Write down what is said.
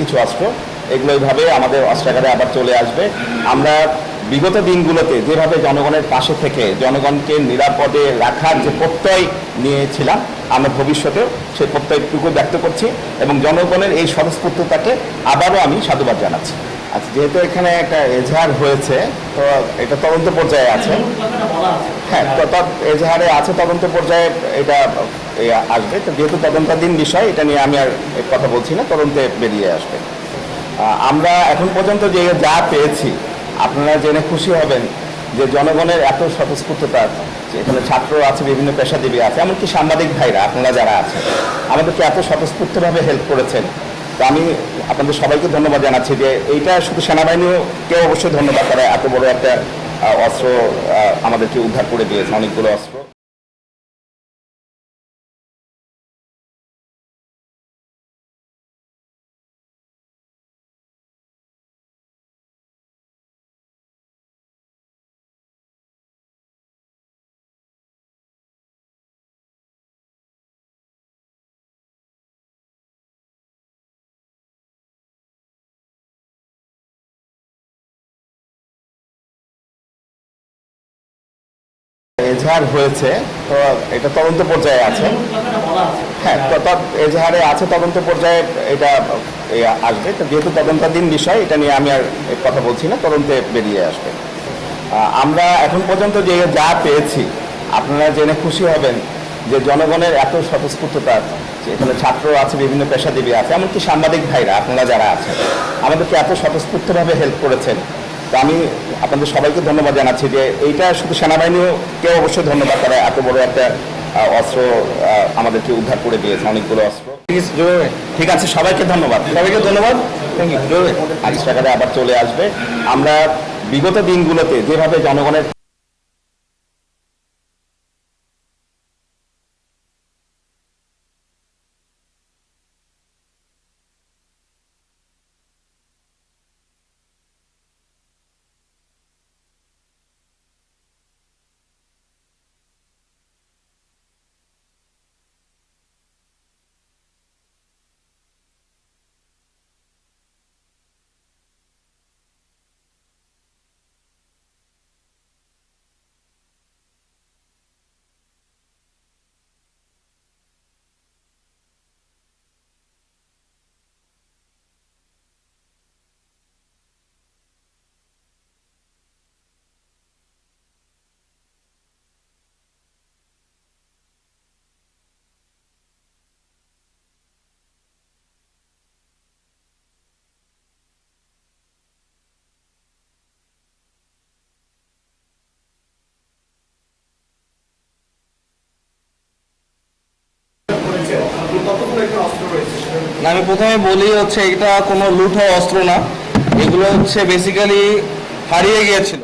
কিছু অস্ত্র এগুলো এইভাবে আমাদের অস্ত্রাগারে আবার চলে আসবে। আমরা বিগত দিনগুলোতে যেভাবে জনগণের পাশে থেকে জনগণকে নিরাপদে রাখার যে প্রত্যয় নিয়েছিলাম, আমরা ভবিষ্যতেও সেই প্রত্যয়টুকু ব্যক্ত করছি এবং জনগণের এই স্বতঃস্ফূর্ততাকে আবারও আমি সাধুবাদ জানাচ্ছি। আচ্ছা, যেহেতু এখানে একটা এজাহার হয়েছে, তো এটা তদন্ত পর্যায়ে আছে। হ্যাঁ, এজাহারে আছে, তদন্ত পর্যায়ে এটা আসবে। তো যেহেতু তদন্তাধীন বিষয়, এটা নিয়ে আমি আর কথা বলছি না, তদন্তে বেরিয়ে আসবে। আমরা এখন পর্যন্ত যে যা পেয়েছি, আপনারা জেনে খুশি হবেন যে জনগণের এত স্বতঃস্ফূর্ততা, এখানে ছাত্র আছে, বিভিন্ন পেশাজীবী আছে, এমনকি সাংবাদিক ভাইরা আপনারা যারা আছেন আমাদেরকে এত স্বতঃস্ফূর্তভাবে হেল্প করেছেন। তো আমি আপনাদের সবাইকে ধন্যবাদ জানাচ্ছি যে এইটা শুধু সেনাবাহিনীকেও অবশ্যই ধন্যবাদ, তারা এত বড় একটা অস্ত্র আমাদেরকে উদ্ধার করে দিয়েছে, অনেকগুলো অস্ত্র। এজাহার হয়েছে, তো এটা তদন্ত পর্যায়ে আছে। হ্যাঁ, এজাহারে আছে, তদন্ত পর্যায়ে এটা আসবে। তো যেহেতু তদন্তাধীন বিষয়, এটা নিয়ে আমি আর কথা বলছি না, তদন্তে বেরিয়ে আসবে। আমরা এখন পর্যন্ত যে যা পেয়েছি, আপনারা জেনে খুশি হবেন যে জনগণের এত স্বতঃস্ফূর্ততা, এখানে ছাত্র আছে, বিভিন্ন পেশাজীবী আছে, এমনকি সাংবাদিক ভাইরা আপনারা যারা আছেন আমাদেরকে এত স্বতঃস্ফূর্তভাবে হেল্প করেছেন। তো আমি আপনাদের সবাইকে ধন্যবাদ জানাচ্ছি যে এইটা শুধু সেনাবাহিনীকেও অবশ্যই ধন্যবাদ, তারা এত বড় একটা অস্ত্র আমাদেরকে উদ্ধার করে দিয়েছে, অনেকগুলো অস্ত্র। ঠিক আছে, সবাইকে ধন্যবাদ, সবাইকে ধন্যবাদ। Thank you. অস্ত্রাগারে আবার চলে আসবে। আমরা বিগত দিনগুলোতে যেভাবে জনগণের না, আমি প্রথমে বলি হচ্ছে এটা কোনো লুট হওয়া অস্ত্র না, এগুলো হচ্ছে বেসিক্যালি হারিয়ে গিয়েছিল।